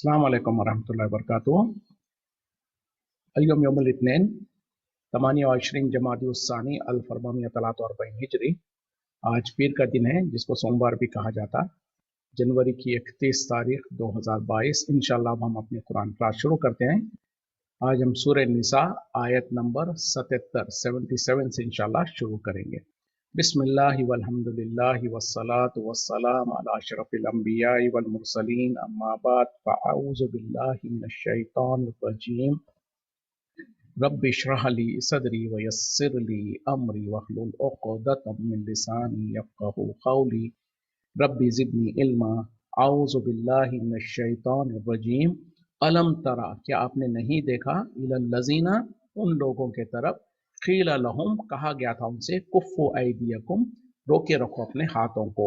السلام عليكم ورحمة الله وبركاته. اليوم يوم الاثنين 28 जमादी الثانی 1443 हिजरी। आज पीर का दिन है जिसको सोमवार भी कहा जाता। जनवरी की 31 तारीख 2022। इंशाल्लाह हम अपनी कुरान क्लास शुरू करते हैं। आज हम सूरह निसा आयत नंबर 77 से इंशाल्लाह शुरू करेंगे। बिस्मिल्लाहि वल्हम्दुलिल्लाहि वस्सलातु वस्सलाम अला अशरफिल अंबियाइ वल मुरसलीन अम्मा बाद फअऊज़ु बिल्लाहि मिनश शैतानिर रजीम। रब्बि इश्रह ली सदरी वयस्सिर ली अमरी वहलुल उक़दतम मिन लिसानी यफ़क़हू क़ौली। रब्बि ज़िदनी इल्मा। अऊज़ु बिल्लाहि मिनश शैतानिर रजीम। अलम तरा, क्या आपने नहीं देखा, इलल लज़ीना, उन लोगों के तरफ, क़ीला लहुम, कहा गया था उनसे, कुफ़्फ़ू ऐदियकुम, रोके रखो अपने हाथों को,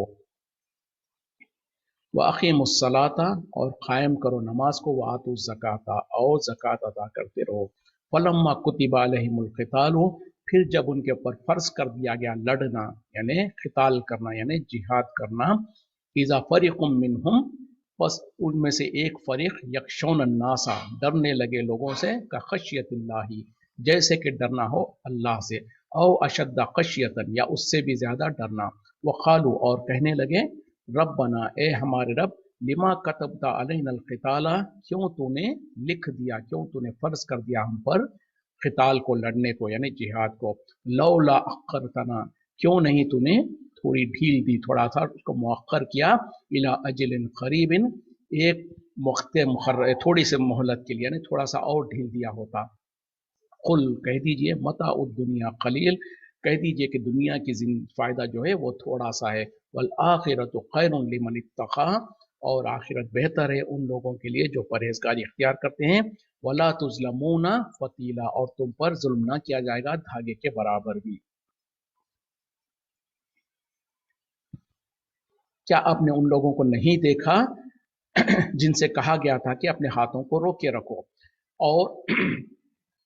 व अक़ीमुस सलाता, और कायम करो नमाज को, व आतुज़ ज़काता, और ज़कात अदा करते रहो। फलम्मा कुतिबा अलैहिमुल क़ितालु, फिर जब उनके ऊपर फर्ज कर दिया गया लड़ना, यानी क़िताल करना, यानी जिहाद करना, इज़ा फ़रीक़ुम मिनहुम, बस उनमें से एक फरीक, यख्शौन अन्नासा, डरने लगे लोगों से, का खशियतिल्लाही, जैसे कि डरना हो अल्लाह से, औ अशद्दा खशियतन, या उससे भी ज्यादा डरना। वक़ालू, और कहने लगे, रब्बना, ए हमारे रब, लिमा कतबता अलैनल क़िताला, क्यों तूने लिख दिया, क्यों तूने फर्ज कर दिया हम पर क़िताल को, लड़ने को, यानी जिहाद को। लौला अख़रतना, क्यों नहीं तूने थोड़ी ढील दी, थोड़ा सा उसको मुअख्खर किया, इला अजलिन क़रीबिन, एक थोड़ी सी मोहलत के लिए, यानी थोड़ा सा और ढील दिया होता। कुल, कह दीजिए, मता उद दुनिया कलील, कह दीजिए कि दुनिया की फायदा जो है वो थोड़ा सा है। वल आखिरतु खैरुन लिमन इत्तक़ा, और आखिरत बेहतर है उन लोगों के लिए जो परहेजगारी इख्तियार करते हैं। वला तुज़लमूना फतीला, और तुम पर जुल्म ना किया जाएगा धागे के बराबर भी। क्या आपने उन लोगों को नहीं देखा जिनसे कहा गया था कि अपने हाथों को रोके रखो और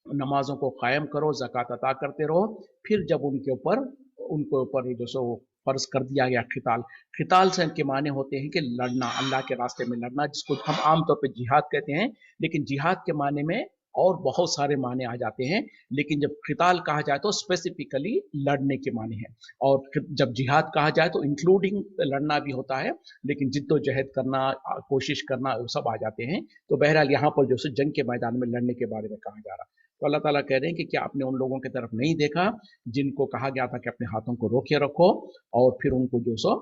नमाजों को कायम करो, ज़कात अता करते रहो। फिर जब उनके ऊपर जो सो फर्ज कर दिया गया क़िताल, क़िताल से के माने होते हैं कि लड़ना, अल्लाह के रास्ते में लड़ना, जिसको हम आमतौर पर जिहाद कहते हैं। लेकिन जिहाद के माने में और बहुत सारे माने आ जाते हैं, लेकिन जब क़िताल कहा जाए तो स्पेसिफिकली लड़ने के माने हैं, और जब जिहाद कहा जाए तो इंक्लूडिंग लड़ना भी होता है, लेकिन जिद्दोजहद करना, कोशिश करना, वो सब आ जाते हैं। तो बहरहाल यहाँ पर जो है जंग के मैदान में लड़ने के बारे में कहा जा रहा है। तो अल्लाह ताला कह रहे हैं कि क्या आपने उन लोगों की तरफ नहीं देखा जिनको कहा गया था कि अपने हाथों को रोके रखो, और फिर उनको जो सो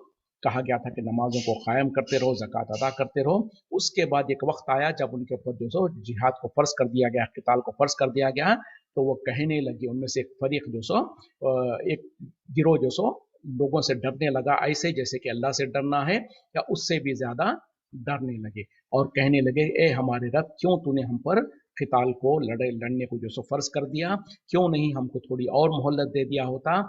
कहा गया था कि नमाजों को कायम करते रहो, ज़कात अदा करते रहो। उसके बाद एक वक्त आया जब उनके ऊपर जो सो जिहाद को फर्ज कर दिया गया, क़िताल को फर्ज कर दिया गया, तो वो कहने लगे, उनमें से एक फरीक जो सो, एक गिरोह जो सो लोगों से डरने लगा, ऐसे जैसे कि अल्लाह से डरना है या उससे भी ज्यादा डरने लगे, और कहने लगे, ए हमारे रब, क्यों तूने हम पर क़िताल को लड़ने को जो सो फर्ज कर दिया, क्यों नहीं हमको थोड़ी और मोहलत दे दिया होता।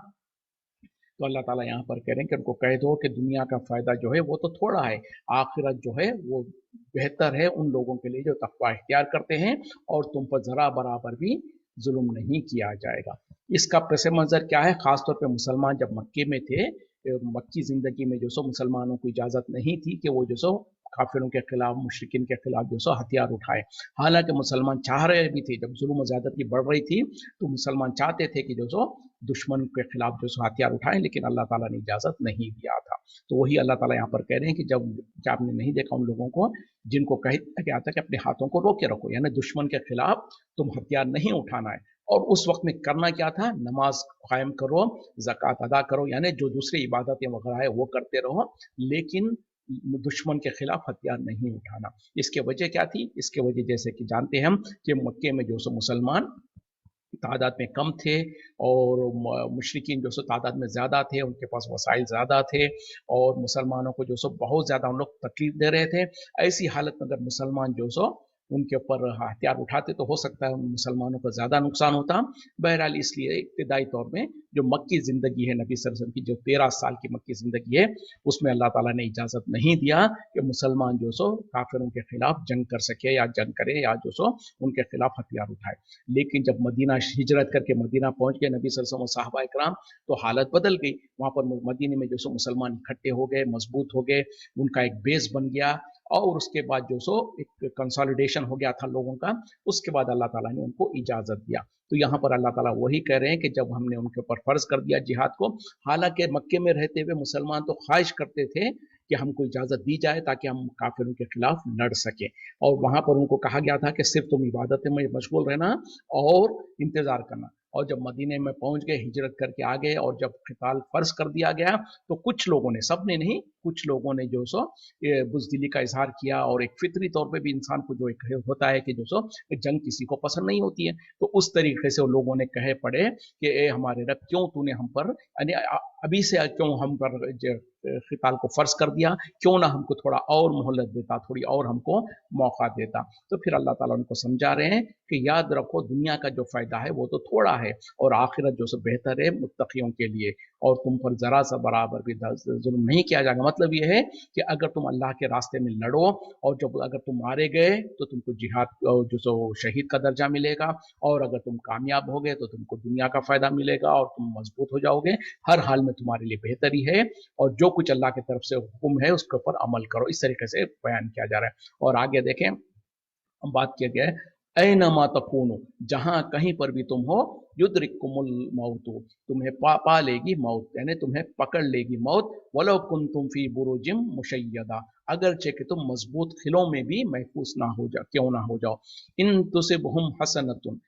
तो अल्लाह ताला यहाँ पर कह रहे हैं कि उनको कह दो कि दुनिया का फ़ायदा जो है वो तो थोड़ा है, आखिरत जो है वो बेहतर है उन लोगों के लिए जो तक़वा इख्तियार करते हैं, और तुम पर ज़रा बराबर भी जुल्म नहीं किया जाएगा। इसका पस मंज़र क्या है? ख़ासतौर पर मुसलमान जब मक्के में थे, मक्की ज़िंदगी में जो सो मुसलमानों को इजाज़त नहीं थी कि वो जो सो काफिरों के खिलाफ, मुशरिकीन के खिलाफ जो सो हथियार उठाए। हालांकि मुसलमान चाह रहे भी थे, जब जुल्म ज़्यादती बढ़ रही थी तो मुसलमान चाहते थे कि जो सो दुश्मन के खिलाफ जो सो हथियार उठाएं, लेकिन अल्लाह ताला ने इजाज़त नहीं दिया था। तो वही अल्लाह ताला यहाँ पर कह रहे हैं कि जब क्या आपने नहीं देखा उन लोगों को जिनको कहा गया था कि अपने हाथों को रोके रखो, यानी दुश्मन के खिलाफ तुम हथियार नहीं उठाना है, और उस वक्त में करना क्या था? नमाज कायम करो, ज़कात अदा करो, यानी जो दूसरी इबादतें वगैरह है वो करते रहो, लेकिन दुश्मन के खिलाफ हथियार नहीं उठाना। इसके वजह क्या थी? इसके वजह जैसे कि जानते हैं हम कि मक्के में जो सो मुसलमान तादाद में कम थे, और मुशरिकीन जो सो तादाद में ज़्यादा थे, उनके पास वसाइल ज़्यादा थे, और मुसलमानों को जो सो बहुत ज़्यादा उन लोग तकलीफ दे रहे थे। ऐसी हालत में अगर मुसलमान जो सो उनके ऊपर हथियार उठाते तो हो सकता है मुसलमानों को ज़्यादा नुकसान होता। बहरहाल इसलिए इब्तिदाई तौर में जो मक्की ज़िंदगी है नबी सल्लल्लाहु अलैहि वसल्लम की, जो 13 साल की मक्की ज़िंदगी है, उसमें अल्लाह ताला ने इजाज़त नहीं दिया कि मुसलमान जो सो काफिरों के खिलाफ जंग कर सके, या जंग करे, या जो सो उनके खिलाफ हथियार उठाए। लेकिन जब मदीना हिजरत करके मदीना पहुंच गए नबी सल्लल्लाहु अलैहि वसल्लम सहाबा इकराम, तो हालत बदल गई। वहाँ पर मदीने में जो सो मुसलमान इकट्ठे हो गए, मजबूत हो गए, उनका एक बेस बन गया, اور उसके बाद जो सो एक कंसोलिडेशन हो गया था लोगों का, उसके बाद अल्लाह ताला ने उनको इजाज़त दिया। तो यहाँ पर अल्लाह ताला वही कह रहे हैं कि जब हमने उनके ऊपर फ़र्ज़ कर दिया जिहाद को, हालांकि मक्के में रहते हुए मुसलमान तो ख्वाहिश करते थे कि हमको इजाज़त दी जाए ताकि हम काफिरों के खिलाफ लड़ सकें, और वहाँ पर उनको कहा गया था कि सिर्फ तुम इबादत में मशगूल रहना और इंतज़ार करना। और जब मदीने में पहुंच गए, हिजरत करके आ गए, और जब क़िताल फ़र्ज़ कर दिया गया, तो कुछ लोगों ने, सब ने नहीं, कुछ लोगों ने जो सो बुज़दिली का इजहार किया, और एक फितरी तौर पे भी इंसान को जो एक होता है कि जो सो जंग किसी को पसंद नहीं होती है, तो उस तरीके से वो लोगों ने कहे पड़े कि ए हमारे रब, क्यों तूने हम पर अभी से क्यों हम पर क़िताल को फ़र्ज़ कर दिया, क्यों ना हमको थोड़ा और मोहलत देता, थोड़ी और हमको मौका देता। तो फिर अल्लाह ताला उनको समझा रहे हैं कि याद रखो दुनिया का जो फ़ायदा है वो तो थोड़ा है, और आखिरत जो सो बेहतर है मुत्तकियों के लिए, और तुम पर ज़रा सा बराबर भी जुल्म नहीं किया जाएगा। मतलब ये है कि अगर तुम अल्लाह के रास्ते में लड़ो, और जब अगर तुम मारे गए तो तुमको जिहाद जो सो शहीद का दर्जा मिलेगा, और अगर तुम कामयाब हो गए तो तुमको दुनिया का फ़ायदा मिलेगा और तुम मजबूत हो जाओगे। हर हाल में तुम्हारे लिए बेहतरी है, और जो कुछ अल्लाह की तरफ से हुक्म है उसके ऊपर अमल करो। इस तरीके से बयान किया जा रहा है। और आगे देखें, बात किया गया है, ऐनमा तकूनु, जहां कहीं पर भी तुम हो, युद्रिकुमुल मौत, तुम्हें पा लेगी मौत, यानी तुम्हें पकड़ लेगी मौत, वलो कुंतुम फी बुरुजिम मुशय्यदा, अगरचे कि तुम मजबूत खिलों में भी महफूज ना हो जाओ, क्यों ना हो जाओ। इन तुसिबहुम हसनतुन,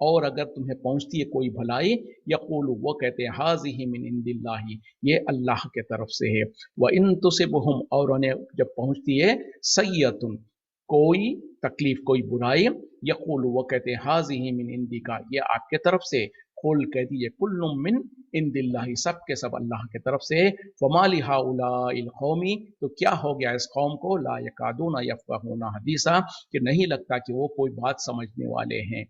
और अगर तुम्हें पहुंचती है कोई भलाई, यकूलु, वो कहते हैं, हाज़िही मिन इंदिल्लाही, ये अल्लाह के तरफ से है। व इन तुसिबहुम, और उन्हें जब पहुंचती है सय्यतुन, कोई तकलीफ, कोई बुराई, यकूलु, वो कहते हैं, हाज़िही मिन इंदिका, ये आपके तरफ से। कुल, कह दीजिए, कुल्लुम मिन इंदिल्लाही, सब के सब अल्लाह के तरफ से। वमाली हाउलाइल कौमी, तो क्या हो गया इस कौम को, ला यकादूना यफ़क़हूना हदीसा, कि नहीं लगता कि वो कोई बात समझने वाले हैं।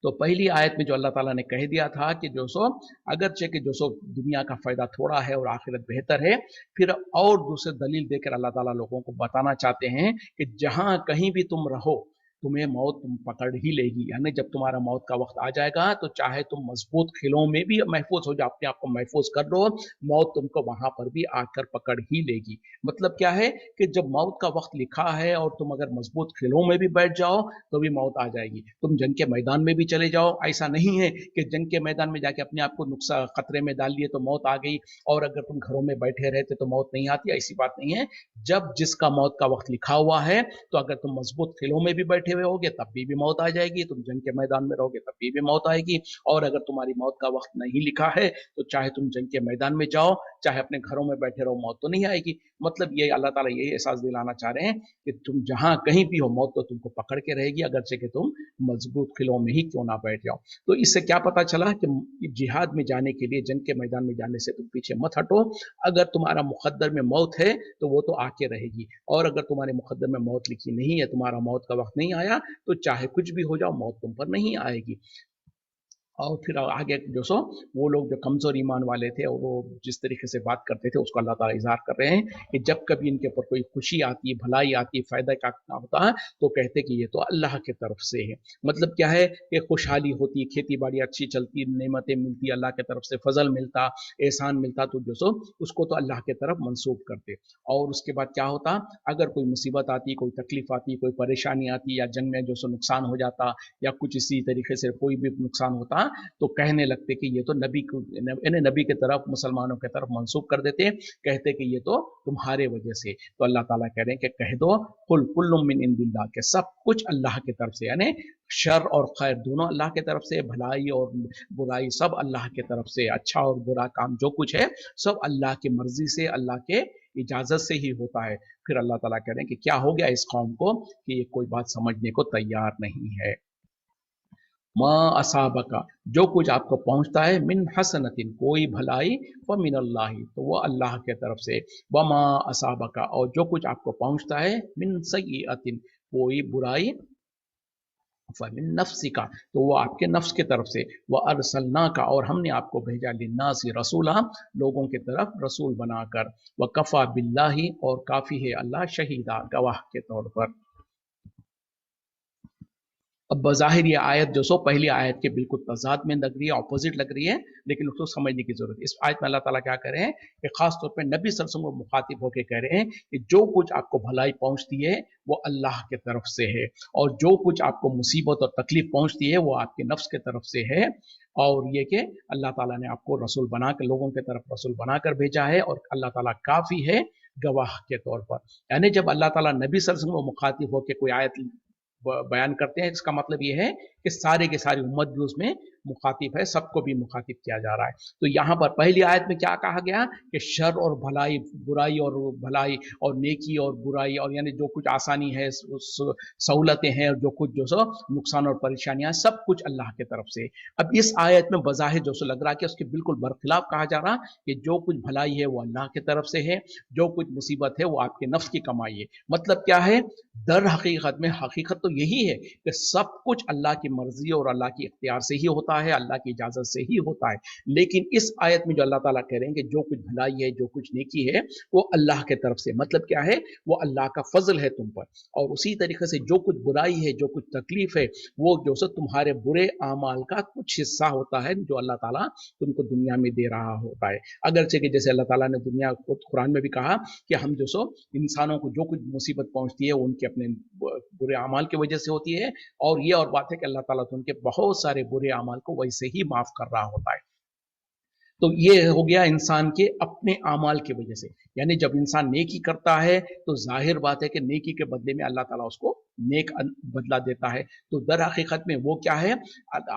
तो पहली आयत में जो अल्लाह ताला ने कह दिया था कि जो सो अगरचे कि जो सो दुनिया का फ़ायदा थोड़ा है और आखिरत बेहतर है, फिर और दूसरे दलील देकर अल्लाह ताला लोगों को बताना चाहते हैं कि जहाँ कहीं भी तुम रहो, तुम्हें मौत तुम पकड़ ही लेगी। यानी जब तुम्हारा मौत का वक्त आ जाएगा, तो चाहे तुम मजबूत खिलों में भी महफूज हो जाओ, अपने आप को महफूज कर लो, मौत तुमको वहां पर भी आकर पकड़ ही लेगी। मतलब क्या है कि जब मौत का वक्त लिखा है और तुम अगर मजबूत खिलों में भी बैठ जाओ तो भी मौत आ जाएगी। तुम जंग के मैदान में भी चले जाओ, ऐसा नहीं है कि जंग के मैदान में जाके अपने आप को नुकसान खतरे में डाल लिए तो मौत आ गई, और अगर तुम घरों में बैठे रहते तो मौत नहीं आती, ऐसी बात नहीं है। जब जिसका मौत का वक्त लिखा हुआ है, तो अगर तुम मजबूत खिलों में भी बैठे हुए होगे तब भी मौत आ जाएगी, तुम जंग के मैदान में रहोगे तब भी मौत आएगी, और अगर तुम्हारी मौत का वक्त नहीं लिखा है तो चाहे तुम जंग के मैदान में जाओ, चाहे अपने घरों में बैठे रहो, मौत तो नहीं आएगी। मतलब ये अल्लाह ताला यही एहसास दिलाना चाह रहे हैं कि तुम जहां कहीं भी हो, मौत तो तुमको पकड़ के रहेगी, अगरचे कि तुम मजबूत खिलों में ही क्यों ना बैठ जाओ। तो इससे क्या पता चला कि जिहाद में जाने के लिए, जंग के मैदान में जाने से तुम पीछे मत हटो। अगर तुम्हारा मुकद्दर में मौत है तो वो तो आके रहेगी, और अगर तुम्हारे मुकद्दर में मौत लिखी नहीं है, तुम्हारा मौत का वक्त नहीं आया, तो चाहे कुछ भी हो जाओ, मौत तुम पर नहीं आएगी। और फिर आगे जो सो वो लोग जो कमज़ोर ईमान वाले थे और वो जिस तरीके से बात करते थे, उसको अल्लाह ताला इज़हार कर रहे हैं कि जब कभी इनके ऊपर कोई खुशी आती है, भलाई आती है, फ़ायदा का होता है, तो कहते कि ये तो अल्लाह की तरफ से है। मतलब क्या है कि खुशहाली होती, खेती बाड़ी अच्छी चलती, नेमतें मिलती, अल्लाह की तरफ से फजल मिलता, एहसान मिलता, तो जो सो उसको तो अल्लाह की तरफ मंसूब करते। और उसके बाद क्या होता, अगर कोई मुसीबत आती, कोई तकलीफ आती, कोई परेशानी आती, या जंग में जो सो नुकसान हो जाता, या कुछ इसी तरीके से कोई भी नुकसान होता, तो कहने लगते कि ये तो नबी को, यानी नबी की तरफ, मुसलमानों की तरफ मंसूब कर देते, कहते कि ये तो तुम्हारे वजह से। तो अल्लाह ताला कह रहे हैं कि कह दो, कुल कुल्लुम मिन इंदिल्लाह, के सब कुछ अल्लाह की तरफ से, यानी शर और खैर दोनों अल्लाह की तरफ से, भलाई और बुराई सब अल्लाह की तरफ से, अच्छा और बुरा काम जो कुछ है सब अल्लाह की मर्जी से, अल्लाह के इजाजत से ही होता है। फिर अल्लाह ताला कह रहे हैं कि क्या हो गया इस कौम को कि ये कोई बात समझने को तैयार नहीं है। माँ असाबका, जो कुछ आपको पहुंचता है, मिन हसनतिन, कोई भलाई, व मिन अल्लाह, तो वो अल्लाह के तरफ से। व माँ असाबका, और जो कुछ आपको पहुंचता है, मिन सय्यतिन, कोई बुराई, फमिन नफ्सिका, तो वो आपके नफ्स की तरफ से। व अरसलना का, और हमने आपको भेजा, लिन्नासी रसूला, लोगों की तरफ रसूल बनाकर। व कफ़ा बिल्लाही, और काफ़ी है अल्लाह, शहीदा, गवाह के तौर पर। अब बज़ाहिर ये आयत जो सो पहली आयत के बिल्कुल तज़ाद में लग रही है, ऑपोजिट लग रही है, लेकिन उसको समझने की जरूरत है। इस आयत में अल्लाह ताला क्या कह रहे हैं कि खास तौर पे नबी सल्लल्लाहु अलैहि वसल्लम को मुखातिब होकर कह रहे हैं कि जो कुछ आपको भलाई पहुंचती है वो अल्लाह के तरफ से है, और जो कुछ आपको मुसीबत और तकलीफ पहुंचती है वो आपके नफ्स के तरफ से है, और ये कि अल्लाह ताला ने आपको रसूल बनाकर, लोगों के तरफ रसूल बनाकर भेजा है, और अल्लाह ताला काफ़ी है गवाह के तौर पर। यानी जब अल्लाह ताला नबी सल्लल्लाहु अलैहि वसल्लम को मुखातिब होकर कोई आयत बयान करते हैं, इसका मतलब ये है कि सारे के सारी उम्मत भी उसमें मुखातिब है, सबको भी मुखातिब किया जा रहा है। तो यहाँ पर पहली आयत में क्या कहा गया कि शर और भलाई, बुराई और भलाई, और नेकी और बुराई, और यानी जो कुछ आसानी है, सहूलतें हैं, और जो कुछ जो सो नुकसान और परेशानियां, सब कुछ अल्लाह की तरफ से। अब इस आयत में बज़ाहिर जो सो लग रहा है कि उसके बिल्कुल बरखिलाफ कहा जा रहा कि जो कुछ भलाई है वो अल्लाह की तरफ से है, जो कुछ मुसीबत है वो आपके नफ्स की कमाई है। मतलब क्या है, दर हकीकत में हकीकत तो यही है कि सब कुछ अल्लाह की मर्जी और अल्लाह की इख्तियार से ही होता है, अल्लाह की इजाजत से ही होता है। लेकिन इस आयत में जो अल्लाह ताला कह रहे हैं कि जो कुछ भलाई है, जो कुछ नेकी है, वो अल्लाह के तरफ से, मतलब क्या है, वो अल्लाह का फजल है तुम पर। और उसी तरीके से जो कुछ बुराई है, जो कुछ तकलीफ है, वो जो सो तुम्हारे बुरे आमाल का कुछ हिस्सा होता है जो अल्लाह ताला तुमको दुनिया में दे रहा होता है। अगरचे कि जैसे अल्लाह ताला ने दुनिया को कुरान में भी कहा कि हम जो सो इंसानों को जो कुछ मुसीबत पहुंचती है वो उनके अपने बुरे अमाल की वजह से होती है, और ये और बात है कि अल्लाह ताला तो उनके बहुत सारे बुरे अमाल को वैसे ही माफ कर रहा होता है। तो ये हो गया इंसान के अपने आमाल की वजह से। यानी जब इंसान नेकी करता है तो जाहिर बात है कि नेकी के बदले में अल्लाह ताला उसको नेक बदला देता है। तो दर हकीकत में वो क्या है,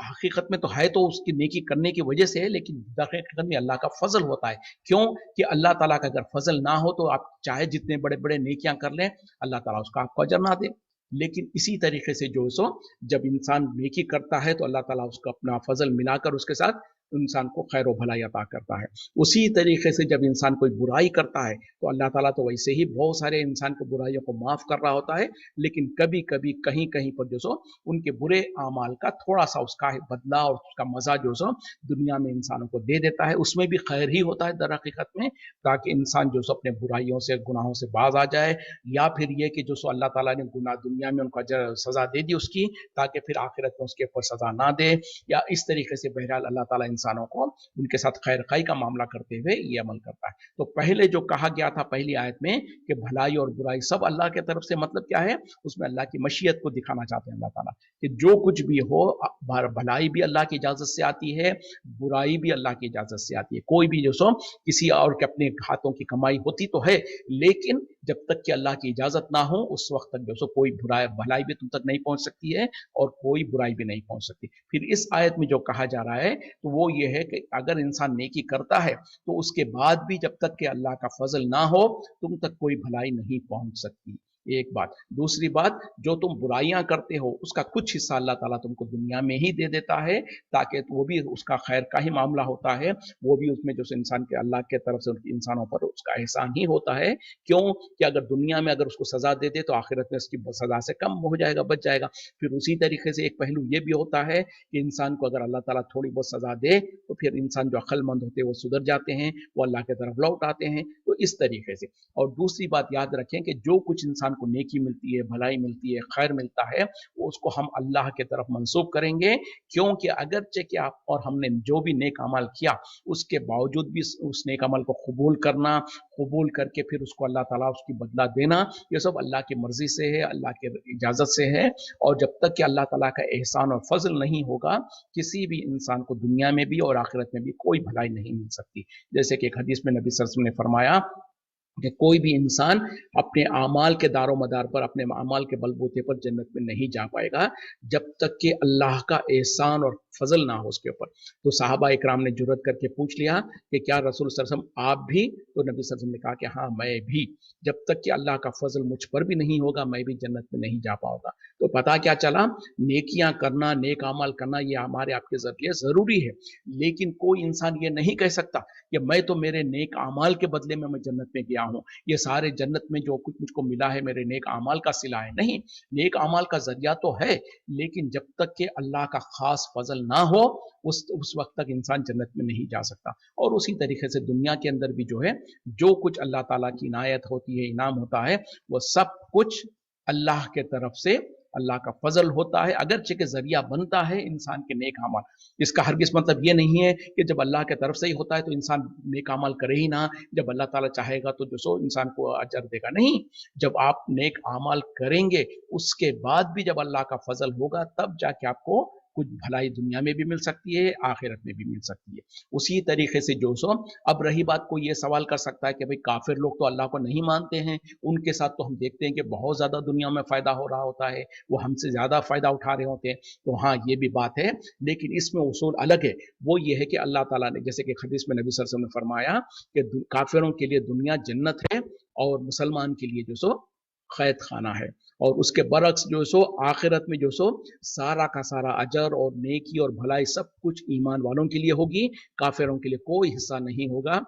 हकीकत में तो है तो उसकी नेकी करने की वजह से है, लेकिन दर हकीकत में अल्लाह का फजल होता है। क्यों कि अल्लाह ताला का अगर फजल ना हो तो आप चाहे जितने बड़े बड़े नेकियां कर लें, अल्लाह ताला उसका आपको अजर ना दे। लेकिन इसी तरीके से जो सो जब इंसान नेकी करता है तो अल्लाह ताला उसको अपना फजल मिलाकर उसके साथ इंसान को खैर व भलाई अता करता है। उसी तरीके से जब इंसान कोई बुराई करता है तो अल्लाह ताला तो वैसे ही बहुत सारे इंसान की बुराइयों को माफ कर रहा होता है, लेकिन कभी कभी कहीं कहीं पर जो सो उनके बुरे आमाल का थोड़ा सा उसका बदला और उसका मजा जो सो दुनिया में इंसानों को दे देता है। उसमें भी खैर ही होता है दर हकीकत में, ताकि इंसान जो सो अपने बुराइयों से, गुनाहों से बाज आ जाए, या फिर ये कि जो सो अल्लाह ताला ने गुनाह दुनिया में उनको सजा दे दी उसकी, ताकि फिर आखिरत में उसके ऊपर सजा ना दे, या इस तरीके से बहरहाल अल्लाह ताला इंसानों को उनके साथ खैर खाई का मामला करते हुए ये अमल करता है। तो पहले जो कहा गया था पहली आयत में कि भलाई और बुराई सब अल्लाह की तरफ से, मतलब क्या है, उसमें अल्लाह की मशीयत को दिखाना चाहते हैं अल्लाह ताला कि जो कुछ भी हो, भलाई भी अल्लाह की इजाजत से आती है, बुराई भी अल्लाह की इजाजत से आती है। कोई भी जो सो किसी और के अपने हाथों की कमाई होती तो है, लेकिन जब तक कि अल्लाह की इजाजत ना हो उस वक्त तक जो सो कोई बुराई भलाई भी तुम तक नहीं पहुंच सकती है, और कोई बुराई भी नहीं पहुंच सकती। फिर इस आयत में जो कहा जा रहा है तो वो ये है कि अगर इंसान नेकी करता है तो उसके बाद भी जब तक कि अल्लाह का फजल ना हो तुम तक कोई भलाई नहीं पहुंच सकती। एक बात। दूसरी बात, जो तुम बुराइयां करते हो उसका कुछ हिस्सा अल्लाह ताला तुमको दुनिया में ही दे देता है, ताकि वो भी उसका खैर का ही मामला होता है, वो भी उसमें जो इंसान के अल्लाह के तरफ से इंसानों पर उसका एहसान ही होता है। क्यों कि अगर दुनिया में अगर उसको सजा दे दे तो आखिरत में उसकी सजा से कम हो जाएगा, बच जाएगा। फिर उसी तरीके से एक पहलू ये भी होता है कि इंसान को अगर अल्लाह ताला थोड़ी बहुत सजा दे तो फिर इंसान जो अक्लमंद होते हैं वो सुधर जाते हैं, वो अल्लाह की तरफ लौट आते हैं। तो इस तरीके से। और दूसरी बात याद रखें कि जो कुछ इंसान को नेकी मिलती है, भलाई मिलती है, खैर मिलता है, वो उसको हम अल्लाह की तरफ मंसूब करेंगे। क्योंकि अगरचे कि आप और हमने जो भी नेक अमल किया उसके बावजूद भी उस नेक अमल को कबूल करके फिर उसको अल्लाह ताला उसकी बदला देना, ये सब अल्लाह की मर्जी से है, अल्लाह की इजाजत से है। और जब तक कि अल्लाह ताला का एहसान और फजल नहीं होगा, किसी भी इंसान को दुनिया में भी और आखिरत में भी कोई भलाई नहीं मिल सकती। जैसे कि एक हदीस में नबी सल्लल्लाहु अलैहि वसल्लम ने फरमाया कि कोई भी इंसान अपने आमाल के दारो मदार पर, अपने आमाल के बलबूते पर जन्नत में नहीं जा पाएगा जब तक कि अल्लाह का एहसान और फजल ना हो उसके ऊपर। तो साहबा इकराम ने जुर्रत करके पूछ लिया कि क्या रसूल सल्लल्लाहु अलैहि वसल्लम आप भी? तो नबी सल्लल्लाहु अलैहि वसल्लम ने कहा कि हाँ मैं भी। जब तक कि अल्लाह का फजल मुझ पर भी नहीं होगा मैं भी जन्नत में नहीं जा पाऊंगा। तो पता क्या चला, नेकियां करना, नेक अमल करना ये हमारे आपके जरिए जरूरी है, लेकिन कोई इंसान ये नहीं कह सकता कि मैं तो मेरे नेक अमाल के बदले में मैं जन्नत में गया हूँ, ये सारे जन्नत में जो कुछ मुझको मिला है मेरे नेक अमाल का सिला है। नहीं, नेक अमाल का जरिया तो है, लेकिन जब तक कि अल्लाह का खास फजल ना हो उस वक्त तक इंसान जन्नत में नहीं जा सकता। और उसी तरीके से दुनिया के अंदर भी जो है, जो कुछ अल्लाह ताला की इनायत होती है, इनाम होता है, वो सब कुछ अल्लाह के तरफ से اللہ کا فضل ہوتا ہے، اگرچہ کہ ذریعہ بنتا ہے انسان کے نیک اعمال۔ اس کا ہرگز مطلب یہ نہیں ہے کہ جب اللہ کے طرف سے ہی ہوتا ہے تو انسان نیک اعمال کرے ہی نہ، جب اللہ تعالیٰ چاہے گا تو جو سو انسان کو اجر دے گا، نہیں، جب آپ نیک اعمال کریں گے اس کے بعد بھی جب اللہ کا فضل ہوگا تب جا کے آپ کو کچھ بھلائی دنیا میں بھی مل سکتی ہے، آخرت میں بھی مل سکتی ہے۔ اسی طریقے سے جو سو اب رہی بات، کوئی یہ سوال کر سکتا ہے کہ بھئی کافر لوگ تو اللہ کو نہیں مانتے ہیں، ان کے ساتھ تو ہم دیکھتے ہیں کہ بہت زیادہ دنیا میں فائدہ ہو رہا ہوتا ہے، وہ ہم سے زیادہ فائدہ اٹھا رہے ہوتے ہیں، تو ہاں یہ بھی بات ہے، لیکن اس میں اصول الگ ہے۔ وہ یہ ہے کہ اللہ تعالیٰ نے جیسے کہ حدیث میں نبی صلی اللہ علیہ وسلم نے فرمایا کہ کافروں کے لیے دنیا جنت ہے اور مسلمان کے لیے جو سو قید خانہ ہے، اور اس کے برعکس جو سو آخرت میں جو سو سارا کا سارا اجر اور نیکی اور بھلائی سب کچھ ایمان والوں کے لیے ہوگی، کافروں کے لیے کوئی حصہ نہیں ہوگا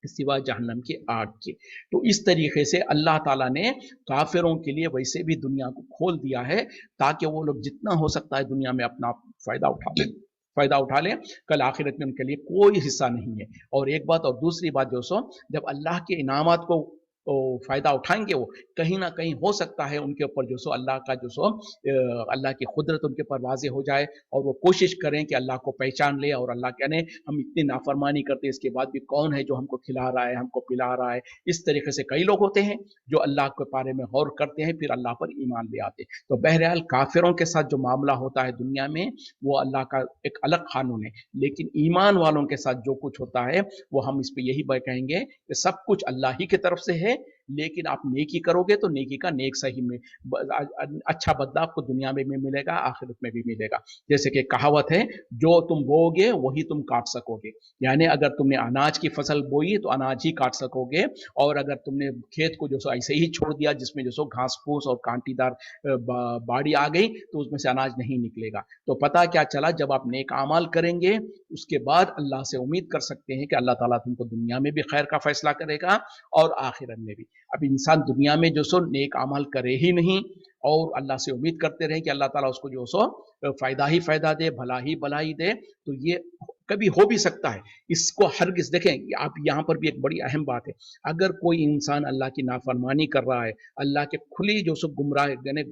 سوائے جہنم کی آگ کے۔ تو اس طریقے سے اللہ تعالیٰ نے کافروں کے لیے ویسے بھی دنیا کو کھول دیا ہے تاکہ وہ لوگ جتنا ہو سکتا ہے دنیا میں اپنا فائدہ اٹھا لیں، کل آخرت میں ان کے لیے کوئی حصہ نہیں ہے۔ اور ایک بات، اور دوسری بات جو سو جب اللہ کے انعامات کو فائدہ اٹھائیں گے وہ کہیں نہ کہیں ہو سکتا ہے ان کے اوپر جو سو اللہ کا جو سو اللہ کی قدرت ان کے اوپر واضح ہو جائے اور وہ کوشش کریں کہ اللہ کو پہچان لے، اور اللہ کہنے ہم اتنی نافرمانی کرتے اس کے بعد بھی کون ہے جو ہم کو کھلا رہا ہے، ہم کو پلا رہا ہے۔ اس طریقے سے کئی لوگ ہوتے ہیں جو اللہ کے بارے میں غور کرتے ہیں پھر اللہ پر ایمان لے آتے۔ تو بہرحال کافروں کے ساتھ جو معاملہ ہوتا ہے دنیا میں وہ اللہ کا ایک الگ قانون ہے، لیکن ایمان والوں کے ساتھ جو کچھ ہوتا ہے وہ ہم اس پہ یہی کہیں گے کہ سب کچھ اللہ ہی کی طرف سے ہے، لیکن آپ نیکی کرو گے تو نیکی کا نیک صحیح میں اچھا بدلہ آپ کو دنیا میں بھی ملے گا، آخرت میں بھی ملے گا۔ جیسے کہ کہاوت ہے، جو تم بو گے وہی تم کاٹ سکو گے، یعنی اگر تم نے اناج کی فصل بوئی تو اناج ہی کاٹ سکو گے، اور اگر تم نے کھیت کو جو سو ایسے ہی چھوڑ دیا جس میں جو سو گھاس پھوس اور کانٹی دار باڑی آ گئی تو اس میں سے اناج نہیں نکلے گا۔ تو پتہ کیا چلا، جب آپ نیک اعمال کریں گے اس کے بعد اللہ سے امید کر سکتے ہیں کہ اللہ تعالیٰ تم کو دنیا میں بھی خیر کا فیصلہ کرے گا اور آخرت میں بھی۔ اب انسان دنیا میں جو سو نیک عمل کرے ہی نہیں اور اللہ سے امید کرتے رہے کہ اللہ تعالیٰ اس کو جو سو فائدہ ہی فائدہ دے، بھلا ہی بھلائی دے، تو یہ کبھی ہو بھی سکتا ہے۔ اس کو ہرگز دیکھیں، آپ یہاں پر بھی ایک بڑی اہم بات ہے، اگر کوئی انسان اللہ کی نافرمانی کر رہا ہے، اللہ کے کھلی جو سو گمراہ یعنی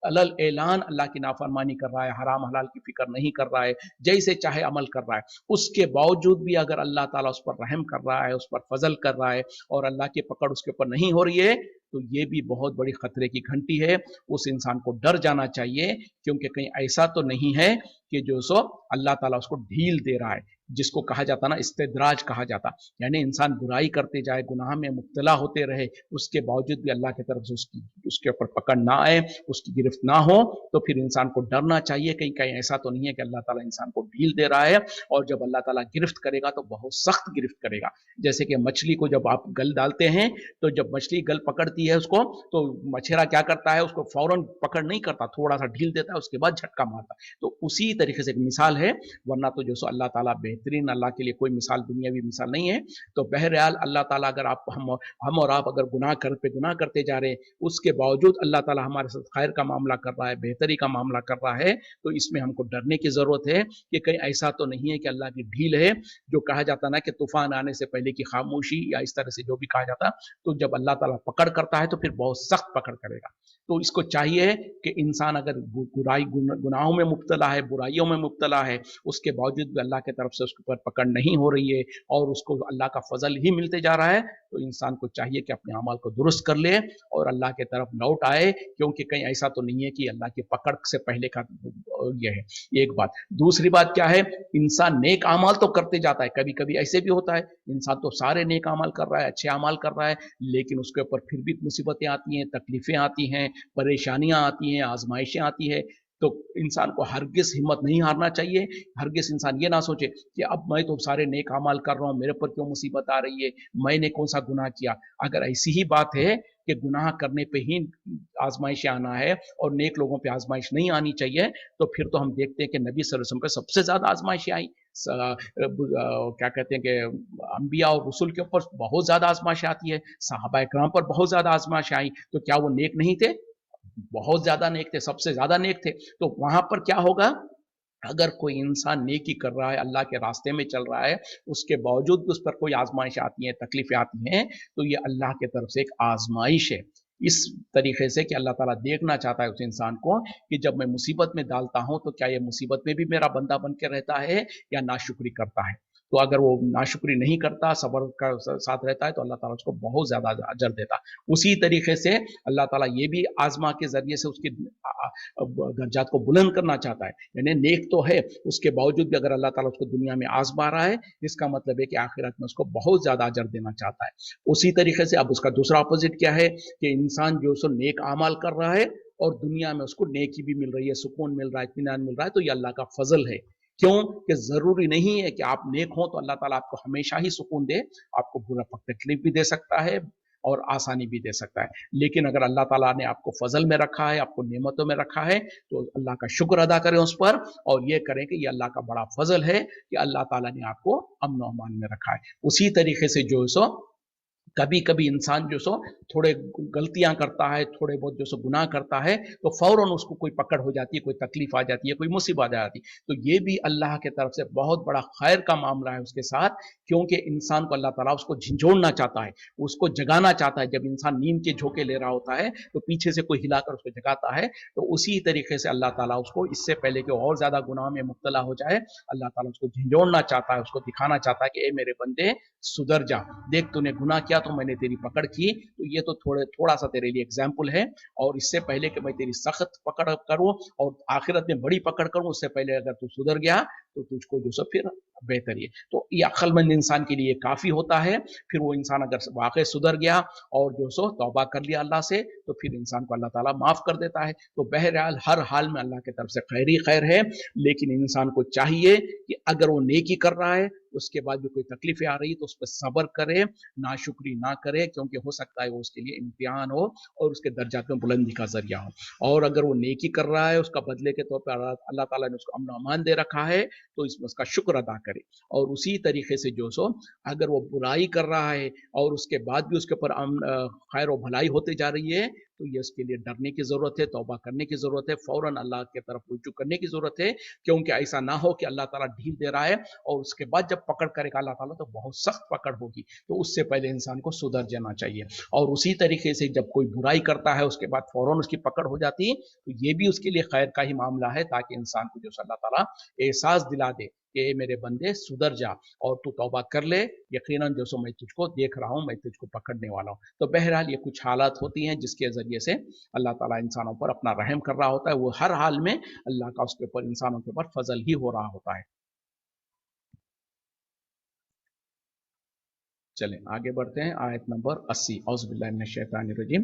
علل اعلان اللہ کی نافرمانی کر رہا ہے، حرام حلال کی فکر نہیں کر رہا ہے، جیسے چاہے عمل کر رہا ہے، اس کے باوجود بھی اگر اللہ تعالیٰ اس پر رحم کر رہا ہے، اس پر فضل کر رہا ہے اور اللہ کی پکڑ اس کے اوپر نہیں ہو رہی ہے، تو یہ بھی بہت بڑی خطرے کی گھنٹی ہے۔ اس انسان کو ڈر جانا چاہیے، کیونکہ کہیں ایسا تو نہیں ہے کہ جو سو اللہ تعالیٰ اس کو ڈھیل دے رہا ہے، جس کو کہا جاتا نا استدراج کہا جاتا، یعنی انسان برائی کرتے جائے، گناہ میں مبتلا ہوتے رہے، اس کے باوجود بھی اللہ کی طرف سے اس کے اوپر پکڑ نہ آئے، اس کی گرفت نہ ہو، تو پھر انسان کو ڈرنا چاہیے کہیں ایسا تو نہیں ہے کہ اللہ تعالیٰ انسان کو ڈھیل دے رہا ہے، اور جب اللہ تعالیٰ گرفت کرے گا تو بہت سخت گرفت کرے گا۔ جیسے کہ مچھلی کو جب آپ گل ڈالتے ہیں تو جب مچھلی گل پکڑتی ہے اس کو، تو مچھیرا کیا کرتا ہے، اس کو فوراً پکڑ نہیں کرتا، تھوڑا سا ڈھیل دیتا ہے، اس کے بعد جھٹکا مارتا ہے۔ تو اسی طریقے سے ایک مثال ہے، ورنہ تو جو سو اللہ تعالیٰ بہترین، اللہ کے لیے کوئی مثال دنیاوی مثال نہیں ہے۔ تو بہرحال اللہ تعالیٰ اگر ہم اور آپ اگر گناہ کرتے جا رہے ہیں، اس کے باوجود اللہ تعالیٰ ہمارے ساتھ خیر کا معاملہ کر رہا ہے، بہتری کا معاملہ کر رہا ہے، تو اس میں ہم کو ڈرنے کی ضرورت ہے کہ کہیں ایسا تو نہیں ہے کہ اللہ کی ڈھیل ہے، جو کہا جاتا نا کہ طوفان آنے سے پہلے کی خاموشی، یا اس طرح سے جو بھی کہا جاتا، تو جب اللہ تعالیٰ پکڑ کرتا ہے تو پھر بہت سخت پکڑ کرے گا۔ تو اس کو چاہیے کہ انسان اگر گناہوں میں مبتلا ہے، برائیوں میں مبتلا ہے، اس کے باوجود بھی اللہ کی طرف سے اس کے اوپر پکڑ نہیں ہو رہی ہے اور اس کو اللہ کا فضل ہی ملتے جا رہا ہے، تو انسان کو چاہیے کہ اپنے اعمال کو درست کر لے اور اللہ کی طرف لوٹ آئے، کیونکہ کہیں ایسا تو نہیں ہے کہ اللہ کی پکڑ سے پہلے کا یہ ہے ایک بات۔ دوسری بات کیا ہے، انسان نیک اعمال تو کرتے جاتا ہے، کبھی کبھی ایسے بھی ہوتا ہے انسان تو سارے نیک اعمال کر رہا ہے، اچھے اعمال کر رہا ہے، لیکن اس کے اوپر پھر بھی مصیبتیں آتی ہیں، تکلیفیں آتی ہیں، پریشانیاں آتی ہیں، آزمائشیں آتی ہیں، تو انسان کو ہرگز ہمت نہیں ہارنا چاہیے۔ ہرگز انسان یہ نہ سوچے کہ اب میں تو سارے نیک اعمال کر رہا ہوں، میرے پر کیوں مصیبت آ رہی ہے، میں نے کون سا گناہ کیا۔ اگر ایسی ہی بات ہے کہ گناہ کرنے پہ ہی آزمائش آنا ہے اور نیک لوگوں پہ آزمائش نہیں آنی چاہیے، تو پھر تو ہم دیکھتے ہیں کہ نبی صلی اللہ علیہ وسلم پہ سب سے زیادہ آزمائشیں آئی، کیا کہتے ہیں کہ انبیاء اور رسول کے اوپر بہت زیادہ آزمائشیں آتی ہے، صحابہ کرام پر بہت زیادہ آزمائشیں آئی، تو کیا وہ نیک نہیں تھے؟ بہت زیادہ نیک تھے، سب سے زیادہ نیک تھے۔ تو وہاں پر کیا ہوگا، اگر کوئی انسان نیکی کر رہا ہے، اللہ کے راستے میں چل رہا ہے، اس کے باوجود اس پر کوئی آزمائش آتی ہیں، تکلیفیں آتی ہیں، تو یہ اللہ کی طرف سے ایک آزمائش ہے۔ इस तरीके से कि अल्लाह ताला देखना चाहता है उस इंसान को कि जब मैं मुसीबत में डालता हूं तो क्या ये मुसीबत में भी मेरा बंदा बन के रहता है या नाशुक्री करता है। तो अगर वो नाशुक्री नहीं करता, सब्र का साथ रहता है, तो अल्लाह ताला उसको बहुत ज्यादा अजर देता है। उसी तरीके से अल्लाह ताला ये भी आजमा के जरिए से उसकी दर्जात को बुलंद करना चाहता है। यानी नेक तो है, उसके बावजूद भी अगर अल्लाह ताला उसको दुनिया में आजमा रहा है, इसका मतलब है कि आखिरत में उसको बहुत ज्यादा अजर देना चाहता है। उसी तरीके से अब उसका दूसरा अपोजिट क्या है कि इंसान जो सो नेक अमाल कर रहा है और दुनिया में उसको नेकी भी मिल रही है, सुकून मिल रहा है, इत्मीनान मिल रहा है, तो ये अल्लाह का फजल है। क्यों कि जरूरी नहीं है कि आप नेक हो तो अल्लाह ताला आपको हमेशा ही सुकून दे, आपको बुरा तकलीफ भी दे सकता है और आसानी भी दे सकता है। लेकिन अगर अल्लाह ताला ने आपको फजल में रखा है, आपको नेमतों में रखा है, तो अल्लाह का शुक्र अदा करें उस पर और ये करें कि ये अल्लाह का बड़ा फजल है कि अल्लाह ताला ने आपको अमन और अमान में रखा है। उसी तरीके से जो सो कभी कभी इंसान जो सो थोड़े गलतियां करता है, थोड़े बहुत जो सो गुनाह करता है, तो फौरन उसको कोई पकड़ हो जाती है, कोई तकलीफ आ जाती है, कोई मुसीबत आ जाती है। तो ये भी अल्लाह के तरफ से बहुत बड़ा खैर का मामला है उसके साथ, क्योंकि इंसान को अल्लाह ताला उसको झिझोड़ना चाहता है, उसको जगाना चाहता है। जब इंसान नींद के झोंके ले रहा होता है तो पीछे से कोई हिलाकर उसको जगाता है, तो उसी तरीके से अल्लाह ताला उसको इससे पहले कि और ज्यादा गुनाह में मुब्तला हो जाए, अल्लाह ताला उसको झिझोड़ना चाहता है, उसको दिखाना चाहता है कि ए मेरे बंदे सुधर जा, देख तूने गुनाह किया तो मैंने तेरी पकड़ की, तो ये तो थोड़ा सा तेरे लिए एग्जाम्पल है। और इससे पहले कि मैं तेरी सख्त पकड़ करूं और आखिरत में बड़ी पकड़ करूं, उससे पहले अगर तू सुधर गया तो तुझको जो सब फिर बेहतर है। तो ये अक्लमंद इंसान के लिए काफी होता है। फिर वो इंसान अगर वाकई सुधर गया और जो सो तौबा कर लिया अल्लाह से, तो फिर इंसान को अल्लाह ताला माफ कर देता है। तो बहरहाल हर हाल में अल्लाह की तरफ से खैर ही खैर है। लेकिन इंसान को चाहिए कि अगर वो नेकी कर रहा है, उसके बाद भी कोई तकलीफें आ रही तो उस पर सब्र करे, नाशुक्री ना करे, क्योंकि हो सकता है वो उसके लिए इम्तिहान हो और उसके दर्जात में बुलंदी का जरिया हो। और अगर वो नेकी कर रहा है, उसका बदले के तौर पर अल्लाह ताला ने उसको अमन अमान दे रखा है, तो इसमें उसका शुक्र अदा करे। और उसी तरीके से जो सो अगर वो बुराई कर रहा है और उसके बाद भी उसके ऊपर खैर और भलाई होती जा रही है, तो ये उसके लिए डरने की जरूरत है, तौबा करने की जरूरत है, फौरन अल्लाह की तरफ रुजू करने की जरूरत है। क्योंकि ऐसा ना हो कि अल्लाह ताला ढील दे रहा है और उसके बाद जब पकड़ करेगा अल्लाह ताला तो बहुत सख्त पकड़ होगी, तो उससे पहले इंसान को सुधर जाना चाहिए। और उसी तरीके से जब कोई बुराई करता है उसके बाद फौरन उसकी पकड़ हो जाती है, तो ये भी उसके लिए खैर का ही मामला है, ताकि इंसान को जो अल्लाह ताला एहसास दिला दे कि मेरे बंदे सुधर जा और तू तौबा कर ले, यकीनन जो सो मैं तुझको देख रहा हूं, मैं तुझको पकड़ने वाला हूं। तो बहरहाल ये कुछ हालात होती हैं जिसके जरिए से अल्लाह ताला इंसानों पर अपना रहम कर रहा होता है। वो हर हाल में अल्लाह का उसके ऊपर, इंसानों के ऊपर फजल ही हो रहा होता है। चलें आगे बढ़ते हैं। आयत नंबर 80, औज़ुबिल्लाहि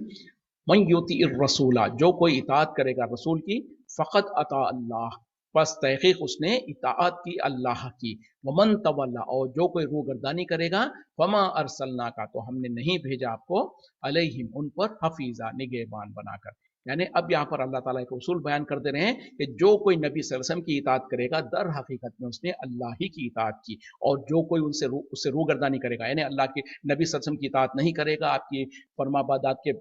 मन युति रसूला, जो कोई इताअत करेगा रसूल की, फ़क़त अता अल्लाह, बस तहक़ीक़ उसने इताअत की अल्लाह की। वमन तवल्ला, और जो कोई रूगर्दानी करेगा, फमा अरसलना का, तो हमने नहीं भेजा आपको अलैहिम उन पर हफीज़ा, निगहबान बनाकर। यानी अब यहाँ पर अल्लाह ताला एक उसूल बयान कर दे रहे हैं कि जो कोई नबी सल्लल्लाहु अलैहि वसल्लम की इताअत करेगा, दर हकीकत में उसने अल्लाह ही की इताअत की। और जो कोई उससे रूगर्दानी करेगा, यानी अल्लाह के नबी सल्लल्लाहु अलैहि वसल्लम की इताअत नहीं करेगा, आपकी फरमाबरदात के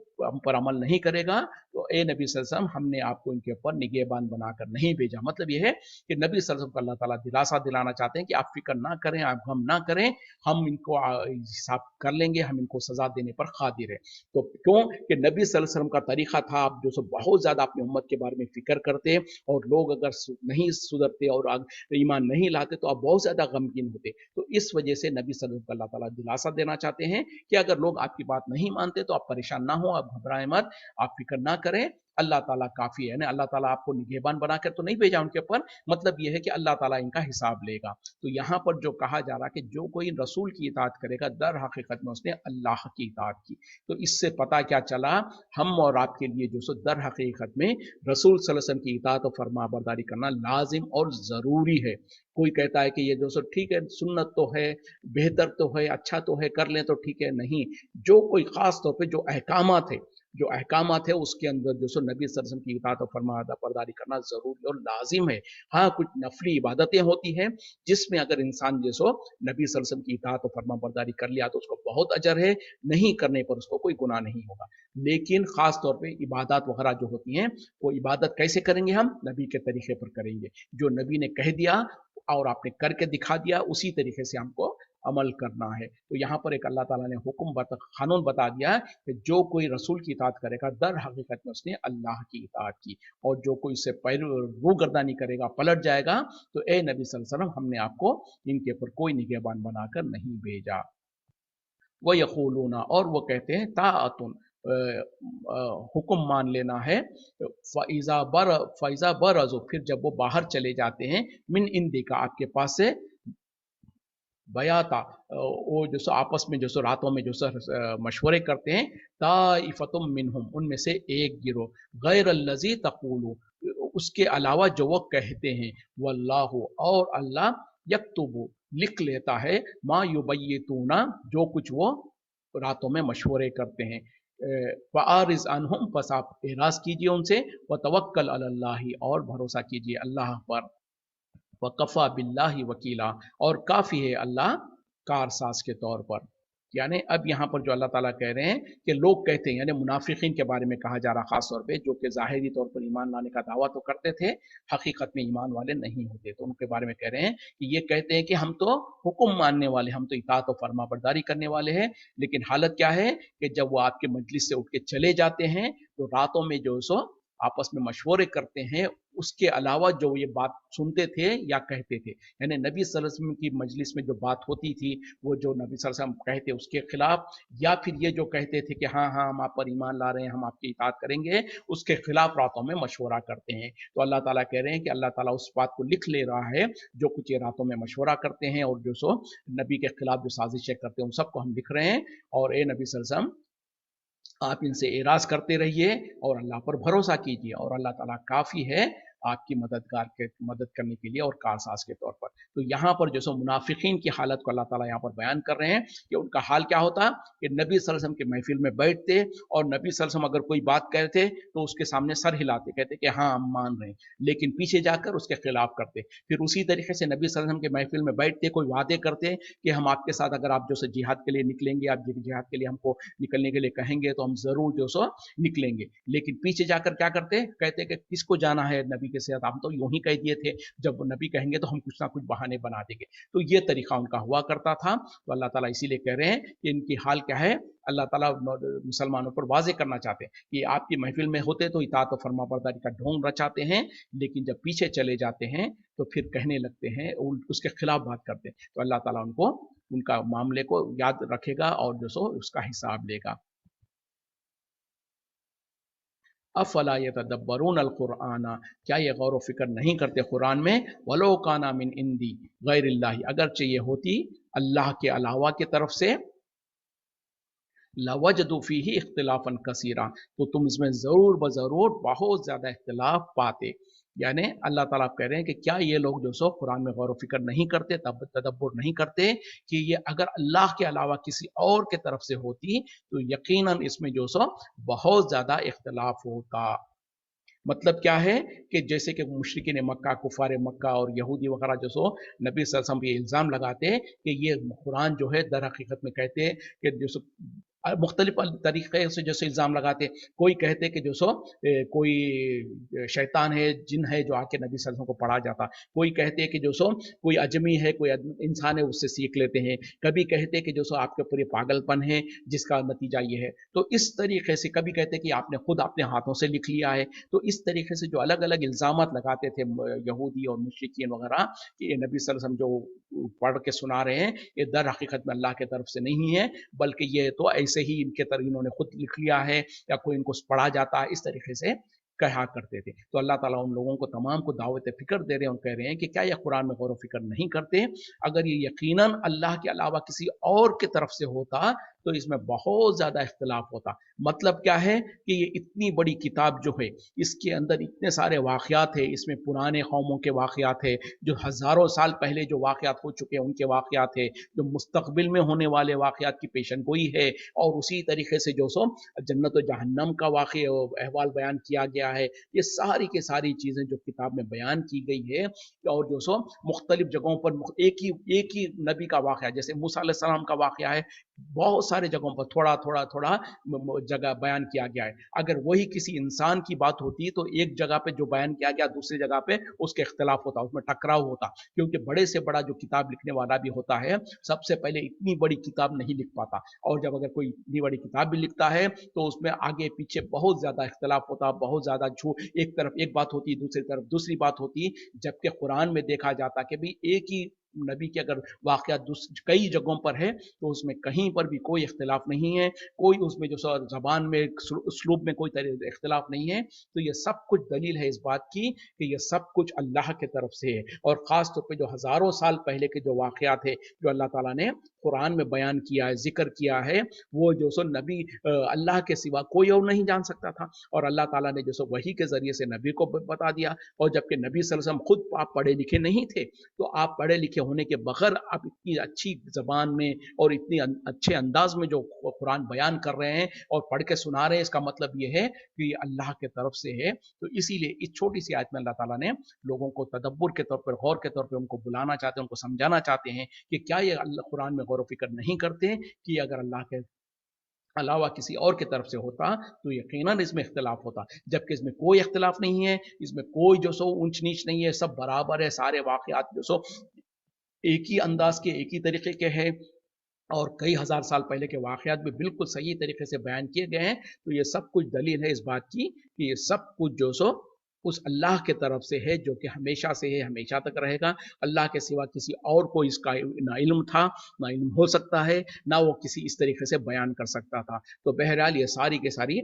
पर अमल नहीं करेगा, तो ए नबी सल्लल्लाहु अलैहि वसल्लम, हमने आपको इनके ऊपर निगहबान बनाकर नहीं भेजा। मतलब यह है कि नबी सल्लल्लाहु अलैहि वसल्लम को अल्लाह ताला दिलासा दिलाना चाहते हैं कि आप फिक्र ना करें, आप गम ना करें, हम इनको हिसाब कर लेंगे, हम इनको सजा देने पर कादिर है। तो क्यों कि नबी सल्लल्लाहु अलैहि वसल्लम का तरीका था, आप जो सो बहुत ज्यादा अपनी उम्मत के बारे में फिक्र करते, और लोग अगर नहीं सुधरते और ईमान नहीं लाते तो आप बहुत ज्यादा गमगीन होते। तो इस वजह से नबी सल्लल्लाहु अलैहि वसल्लम को अल्लाह ताला दिलासा देना चाहते हैं कि अगर लोग आपकी बात नहीं मानते तो आप परेशान ना हो, आप घबराएं मत, आप फिक्र ना करें, अल्लाह ताला काफी है ना। अल्लाह ताला आपको निगहबान बनाकर तो नहीं भेजा उनके ऊपर, मतलब यह है कि अल्लाह ताला इनका हिसाब लेगा। तो यहाँ पर जो कहा जा रहा है कि जो कोई रसूल की इताअत करेगा, दर हकीकत में उसने अल्लाह की इताअत की। तो इससे पता क्या चला, हम और आपके लिए जो सो दर हकीकत में रसूल सल्लल्लाहु अलैहि वसल्लम की इताअत और फरमा बरदारी करना लाजिम और जरूरी है। कोई कहता है कि ये जो सो ठीक है, सुन्नत तो है, बेहतर तो है, अच्छा तो है, कर लें तो ठीक है, नहीं। जो कोई खास तौर पे जो अहकामात है, जो अहकामात है उसके अंदर जो सो नबी सल्लल्लाहु अलैहि वसल्लम की इताअत और फरमाबरदारी करना जरूरी और लाजिम है। हाँ, कुछ नफली इबादतें होती हैं जिसमें अगर इंसान जो सो नबी सल्लल्लाहु अलैहि वसल्लम की इताअत और फरमाबरदारी कर लिया तो उसको बहुत अजर है, नहीं करने पर उसको कोई गुनाह नहीं होगा। लेकिन खास तौर पे इबादत वगैरह जो होती हैं, वो इबादत कैसे करेंगे, हम नबी के तरीके पर करेंगे। जो नबी ने कह दिया और आपने करके दिखा दिया, उसी तरीके से हमको अमल करना है। तो यहाँ पर एक अल्लाह ताला ने कानून बता दिया कि जो कोई रसूल की इताअत करेगा दर हकीकत में उसने अल्लाह की इताअत की, और जो कोई इससे रूगर्दानी करेगा, पलट जाएगा, तो ए नबी सल्लल्लाहु अलैहि वसल्लम हमने आपको इनके ऊपर कोई निगहबान बनाकर नहीं भेजा। वह यकूलूना, और वो कहते हैं ताअतुन, हुक्म मान लेना है। फ़ैज़ा बरज़ु, फिर जब वो बाहर चले जाते हैं, मिन इंदिका, आपके पास से, बयाता, वो जो सो आपस में जो सो रातों में जो सो मशवरे करते हैं, ताइफतुम मिनहुम, उनमें से एक गिरोह, गैर अल्लज़ी तक़ूलू, उसके अलावा जो वो कहते हैं, वल्लाहु, और अल्लाह, यक्तुबु, लिख लेता है, मा युबय्यितूना, जो कुछ वो रातों में मशवरे करते हैं। फ़आरिज़ अन्हुम, बस आप एराज़ कीजिए उनसे, व तवक्कल अलल्लाहि, और भरोसा कीजिए अल्लाह पर, वकफ़ा बिल्लाहि वकीला, और काफ़ी है अल्लाह कारसाज के तौर पर। यानी अब यहाँ पर जो अल्लाह ताला कह रहे हैं कि लोग कहते हैं, यानी मुनाफिकीन के बारे में कहा जा रहा खास तौर पे, जो कि ज़ाहिरी तौर पर ईमान लाने का दावा तो करते थे, हकीकत में ईमान वाले नहीं होते, तो उनके बारे में कह रहे हैं कि ये कहते हैं कि हम तो हुक्म मानने वाले, हम तो इताअत और फर्मा बरदारी करने वाले हैं, लेकिन हालत क्या है कि जब वो आपके मजलिस से उठ के चले जाते हैं, तो रातों में जो सो आपस में मशवरे करते हैं, उसके अलावा जो ये बात सुनते थे या कहते थे, यानी नबी सल्लल्लाहु अलैहि वसल्लम की मजलिस में जो बात होती थी, वो जो नबी सल्लल्लाहु अलैहि वसल्लम कहते उसके खिलाफ, या फिर ये जो कहते थे कि हाँ हाँ हम आप पर ईमान ला रहे हैं, हम आपकी इताअत करेंगे, उसके खिलाफ रातों में मशवरा करते हैं। तो अल्लाह ताला कह रहे हैं कि अल्लाह ताला उस बात को लिख ले रहा है, जो कुछ ये रातों में मशवरा करते हैं और जो सो नबी के खिलाफ जो साजिशें करते हैं, उन सबको हम लिख रहे हैं। और ए नबी सल्लल्लाहु अलैहि वसल्लम, आप इनसे एराज करते रहिए और अल्लाह पर भरोसा कीजिए, और अल्लाह ताला काफ़ी है आपकी मदद करने के लिए और कारसाज के तौर पर। तो यहाँ पर जो सो मुनाफिकीन की हालत को अल्लाह ताला यहाँ पर बयान कर रहे हैं कि उनका हाल क्या होता कि नबी सल्लल्लाहु अलैहि वसल्लम की महफिल में बैठते, और नबी सल्लल्लाहु अलैहि वसल्लम अगर कोई बात कहते तो उसके सामने सर हिलाते, कहते कि हाँ हम मान रहे हैं, लेकिन पीछे जाकर उसके खिलाफ करते। फिर उसी तरीके से नबी सल्लल्लाहु अलैहि वसल्लम की महफिल में बैठते, कोई वादे करते कि हम आपके साथ, अगर आप जो सो जिहाद के लिए निकलेंगे, आप जिहाद के लिए हमको निकलने के लिए कहेंगे, तो हम ज़रूर जो सो निकलेंगे, लेकिन पीछे जाकर क्या करते, कहते कि किसको जाना है नबी के साथ, हम तो यूं ही कह दिए थे, जब नबी कहेंगे तो हम कुछ ना कुछ बहाने बना देंगे। तो ये तरीका उनका हुआ करता था। तो अल्लाह ताला इसीलिए कह रहे हैं कि इनकी हाल क्या है, अल्लाह ताला मुसलमानों पर वाजे करना चाहते हैं कि आपकी महफिल में होते तो इताअत और फर्माबरदारी का ढोंग रचाते हैं, लेकिन जब पीछे चले जाते हैं तो फिर कहने लगते हैं, उसके खिलाफ बात करते हैं। तो अल्लाह ताला उनको, उनका मामले को याद रखेगा और जो सो उसका हिसाब लेगा। अफला यतदब्बरून अल कुरआना, क्या ये गौर व फिक्र नहीं करते कुरान में, वलो काना मिन इंदी गैरिल्लाहि, अगरचे ये होती अल्लाह के अलावा की तरफ से, लवजदू फीही इख्तिलाफन कसीरा, तो तुम इसमें ज़रूर ब बहुत ज़्यादा इख्तिलाफ पाते। यानी अल्लाह ताला आप कह रहे हैं कि क्या ये लोग जो सो कुरान में गौर व फिक्र नहीं करते, तब तदब्बुर नहीं करते कि ये अगर अल्लाह के अलावा किसी और के तरफ से होती, तो यकीनन इसमें जो सो बहुत ज़्यादा इख्तिलाफ होता। मतलब क्या है कि जैसे कि मुशरिकीन मक्का, कुफार मक्का और यहूदी वगैरह जो सो नबी सल्लल्लाहु अलैहि वसल्लम पे इल्ज़ाम लगाते कि ये कुरान जो है दर हकीकत में, कहते कि जो सो मुख्तलिफ तरीके से जैसे इल्ज़ाम लगाते, कोई कहते कि जो सो कोई शैतान है, जिन है, जो आके नबी सल्लल्लाहु अलैहि वसल्लम को पढ़ा जाता, कोई कहते कि जो सो कोई अजमी है, कोई इंसान है, उससे सीख लेते हैं, कभी कहते कि जो सो आपके ऊपर ये पागलपन है जिसका नतीजा ये है। तो इस तरीके से कभी कहते कि आपने खुद अपने हाथों से लिख लिया है। तो इस तरीके से जो अलग अलग इल्ज़ामात लगाते थे यहूदी और मुशरिकीन वगैरह कि ये नबी सल्लल्लाहु अलैहि वसल्लम जो पढ़ के सुना रहे हैं, ये दर हकीकत में अल्लाह की तरफ से नहीं है, बल्कि ये तो ऐसे ही इनके तरह इन्होंने खुद लिख लिया है, या कोई इनको पढ़ा जाता है, इस तरीके से कहा करते थे। तो अल्लाह ताला उन लोगों को तमाम को दावत फ़िक्र दे रहे हैं और कह रहे हैं कि क्या ये कुरान में गौर व फ़िक्र नहीं करते, अगर ये यकीनन अल्लाह के अलावा किसी और की तरफ से होता, तो इसमें बहुत ज़्यादा इख्तिलाफ होता। मतलब क्या है कि ये इतनी बड़ी किताब जो है, इसके अंदर इतने सारे वाक़यात हैं, इसमें पुराने कौमों के वाक़यात हैं, जो हज़ारों साल पहले जो वाक़यात हो चुके हैं उनके वाक़यात हैं, जो मुस्तक़बिल में होने वाले वाक़यात की पेशनगोई है, और उसी तरीके से जो सो जन्नत और जहन्नम का वाक़या अहवाल बयान किया गया है। ये सारी की सारी चीज़ें जो किताब में बयान की गई है, और जो सो मुख्तलिफ जगहों पर एक ही नबी का वाक़या, जैसे मूसा अलैहिस्सलाम का वाक़या है, बहुत सारे जगहों पर थोड़ा थोड़ा थोड़ा जगह बयान किया गया है। अगर वही किसी इंसान की बात होती तो एक जगह पे जो बयान किया गया दूसरी जगह पे उसके इख्तलाफ होता, उसमें टकराव होता, क्योंकि बड़े से बड़ा जो किताब लिखने वाला भी होता है सबसे पहले इतनी बड़ी किताब नहीं लिख पाता, और जब अगर कोई इतनी बड़ी किताब भी लिखता है तो उसमें आगे पीछे बहुत ज्यादा इख्तलाफ होता, बहुत ज्यादा झूठ, एक तरफ एक बात होती दूसरी तरफ दूसरी बात होती। जबकि कुरान में देखा जाता कि भाई एक ही नबी के अगर वाकयात कई जगहों पर है तो उसमें कहीं पर भी कोई इख्तलाफ नहीं है, कोई उसमें जो जबान में उसलूब में कोई इख्तलाफ नहीं है। तो ये सब कुछ दलील है इस बात की कि ये सब कुछ अल्लाह की तरफ से है, और ख़ास तौर पे जो हज़ारों साल पहले के जो वाक़यात है जो अल्लाह ताला ने कुरान में बयान किया है, ज़िक्र किया है, वो जो सो नबी अल्लाह के सिवा कोई और नहीं जान सकता था, और अल्लाह ताला ने जो सो वही के ज़रिए से नबी को बता दिया। और जबकि नबी सल्लल्लाहु अलैहि वसल्लम खुद आप पढ़े लिखे नहीं थे, तो आप पढ़े लिखे होने के बगैर आप इतनी अच्छी ज़बान में और इतनी अच्छे अंदाज में जो कुरान बयान कर रहे हैं और पढ़ के सुना रहे हैं, इसका मतलब ये है कि ये अल्लाह के तरफ से है। तो इसीलिए इस छोटी सी आयत में अल्लाह ताला ने लोगों को तदब्बुर के तौर पर, गौर के तौर पर उनको बुलाना चाहते हैं, उनको समझाना चाहते हैं कि क्या ये अल्लाह कुरान में गौर व फिक्र नहीं करते कि अगर अल्लाह के अलावा किसी और की तरफ से होता तो यकीनन इसमें इख्तलाफ होता, जबकि इसमें कोई इख्तलाफ नहीं है, इसमें कोई जो सो ऊंच नीच नहीं है, सब बराबर है, सारे वाकयात जो सो एक ही अंदाज के, एक ही तरीके के हैं, और कई हज़ार साल पहले के वाक़यात भी बिल्कुल सही तरीके से बयान किए गए हैं। तो ये सब कुछ दलील है इस बात की कि ये सब कुछ जो सो उस अल्लाह के तरफ से है, जो कि हमेशा से है, हमेशा तक रहेगा। अल्लाह के सिवा किसी और को इसका ना इल्म था, ना इल्म हो सकता है, ना वो किसी इस तरीके से बयान कर सकता था। तो बहरहाल ये सारी की सारी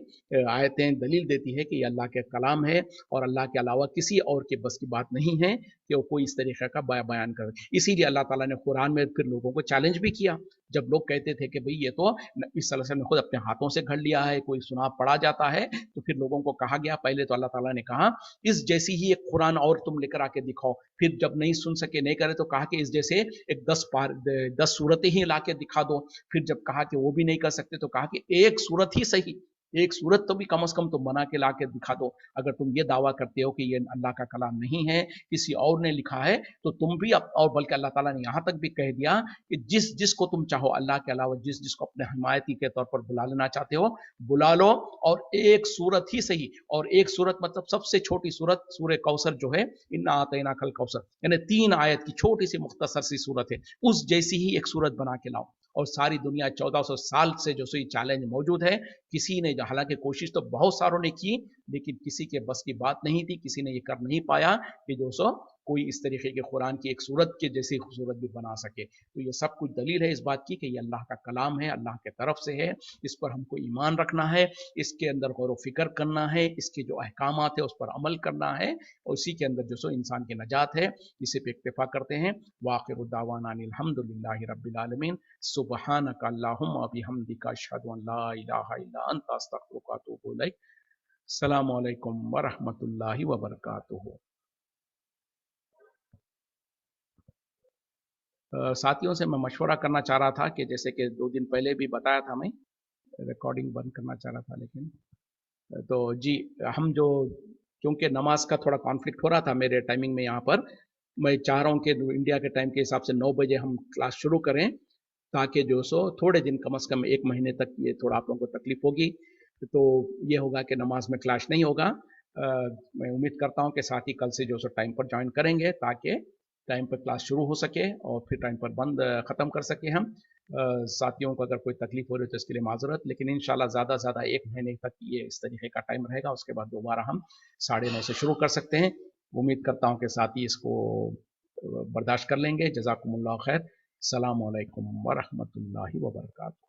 आयतें दलील देती है कि ये अल्लाह के कलाम है, और अल्लाह के अलावा किसी और के बस की बात नहीं है कि वो कोई इस तरीके का बयान करे। इसीलिए अल्लाह ताला ने कुरान में फिर लोगों को चैलेंज भी किया, जब लोग कहते थे कि भाई ये तो इस सल्लल्लाहु अलैहि वसल्लम ने खुद अपने हाथों से घड़ लिया है, कोई सुना पढ़ा जाता है, तो फिर लोगों को कहा गया, पहले तो अल्लाह ताला ने कहा इस जैसी ही एक कुरान और तुम लेकर आके दिखाओ, फिर जब नहीं सुन सके, नहीं करे, तो कहा कि इस जैसे एक 10 सूरतें ही ला के दिखा दो, फिर जब कहा कि वो भी नहीं कर सकते तो कहा कि एक सूरत ही सही, एक सूरत तो भी कम से कम तुम बना के ला के दिखा दो। अगर तुम ये दावा करते हो कि ये अल्लाह का कलाम नहीं है, किसी और ने लिखा है, तो तुम भी और बल्कि अल्लाह ताला ने यहाँ तक भी कह दिया कि जिस जिसको तुम चाहो, अल्लाह के अलावा जिस जिसको अपने हिमायती के तौर पर बुला लेना चाहते हो, बुला लो, और एक सूरत ही सही, और एक सूरत मतलब सबसे छोटी सूरत सूरह कौसर जो है, इन्ना आतैना कल कौसर, यानी 3 आयत की छोटी सी मुख्तसर सी सूरत है, उस जैसी ही एक सूरत बना के लाओ। और सारी दुनिया 1400 साल से जो सो चैलेंज मौजूद है, किसी ने, हालांकि कोशिश तो बहुत सारों ने की, लेकिन किसी के बस की बात नहीं थी, किसी ने ये कर नहीं पाया कि जो सो कोई इस तरीके के कुरान की एक सूरत के जैसी खूबसूरत भी बना सके। तो ये सब कुछ दलील है इस बात की कि ये अल्लाह का कलाम है, अल्लाह के तरफ से है, इस पर हमको ईमान रखना है, इसके अंदर गौर व फिक्र करना है, इसके जो अहकामात है उस पर अमल करना है, और इसी के अंदर जो सो इंसान की नजात है। इसी पे इक्तफा करते हैं। वाखिर दावाना अनिल हम्दुलिल्लाहि रब्बिल आलमीन, सुबहानक अल्लाहुम्मा व बिहम्दिका अशहदु अन ला इलाहा इल्ला अंता अस्तगफिरुका व अतूबु इलैक। अस्सलामु अलैकुम व रहमतुल्लाहि व बरकातुहू। साथियों से मैं मशवरा करना चाह रहा था कि जैसे कि 2 दिन पहले भी बताया था, मैं रिकॉर्डिंग बंद करना चाह रहा था, लेकिन तो जी, हम जो, क्योंकि नमाज का थोड़ा कॉन्फ्लिक्ट हो रहा था मेरे टाइमिंग में यहाँ पर, मैं चाह रहा हूँ कि इंडिया के टाइम के हिसाब से 9 बजे हम क्लास शुरू करें, ताकि जो सो थोड़े दिन, कम से कम 1 महीने तक ये थोड़ा आप लोगों को तकलीफ होगी, तो ये होगा कि नमाज में क्लाश नहीं होगा। मैं उम्मीद करता हूँ कि साथी कल से जो सो टाइम पर ज्वाइन करेंगे, ताकि टाइम पर क्लास शुरू हो सके और फिर टाइम पर बंद ख़त्म कर सके हम। साथियों को अगर कोई तकलीफ हो रही है तो इसके लिए माजरत, लेकिन इंशाल्लाह ज़्यादा से ज़्यादा 1 महीने तक ये इस तरीके का टाइम रहेगा, उसके बाद दोबारा हम 9:30 से शुरू कर सकते हैं। उम्मीद करता हूँ कि साथी इसको बर्दाश्त कर लेंगे। जज़ाकुमुल्लाह खैर। अस्सलामु अलैकुम व रहमतुल्लाहि व बरकातुहू।